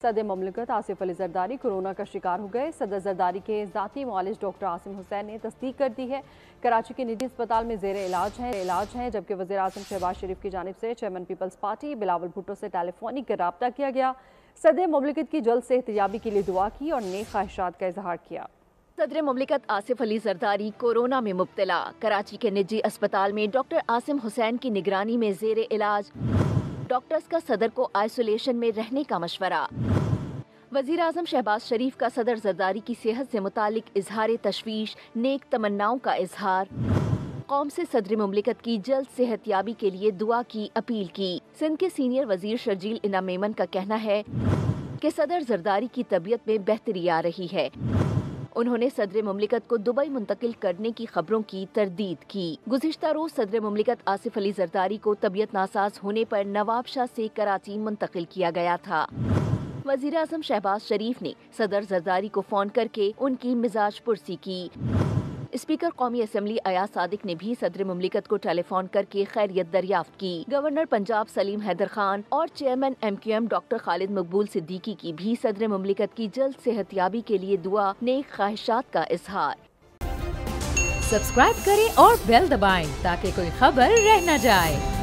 सदर मुमलिकत आसिफ अली जरदारी कोरोना का शिकार हो गए। सदर जरदारी के ज़ाती मुआलिज डॉक्टर आसिम हुसैन ने तस्दीक कर दी है। कराची के निजी अस्पताल में ज़ेर इलाज हैं, जबकि वज़ीर आज़म शहबाज शरीफ की जानिब से चेयरमैन पीपल्स पार्टी बिलावल भुट्टो से टेलीफोनिक रब्ता किया गया। सदर मुमलिकत की जल्द सेहतयाबी के लिए दुआ की और नेक ख्वाहिशात का इजहार किया। सदर मुमलिकत आसिफ अली जरदारी कोरोना में मुब्तला। कराची के निजी अस्पताल में डॉक्टर आसिम हुसैन की निगरानी में ज़ेर इलाज। डॉक्टर्स का सदर को आइसोलेशन में रहने का मशवरा। वज़ीर आज़म शहबाज शरीफ का सदर जरदारी की सेहत से मुतालिक इजहार तशवीश, नेक तमन्नाओं का इजहार। कौम से सदर मुमलिकत की जल्द सेहतयाबी के लिए दुआ की अपील की। सिंध के सीनियर वजीर शर्जील इनाम मेमन का कहना है कि सदर जरदारी की तबीयत में बेहतरी आ रही है। उन्होंने सदर मुमलिकत को दुबई मुंतकिल करने की खबरों की तरदीद की। गुज़िश्ता रोज सदर मुमलिकत आसिफ अली जरदारी को तबीयत नासाज होने पर नवाब शाह से कराची मुंतकिल किया गया था। वज़ीर आज़म शहबाज शरीफ ने सदर जरदारी को फोन करके उनकी मिजाज पुरसी की। स्पीकर कौमी असम्बली अयाज सादिक ने भी सदर मुमलिकत को टेलीफोन करके खैरियत दरियाफ्त की। गवर्नर पंजाब सलीम हैदर खान और चेयरमैन MQM डॉक्टर खालिद मकबूल सिद्दीकी की भी सदर मुमलिकत की जल्द सेहतयाबी के लिए दुआ, नेक ख्वाहिशात का इजहार। सब्सक्राइब करें और बेल दबाएं ताकि कोई खबर रह न जाए।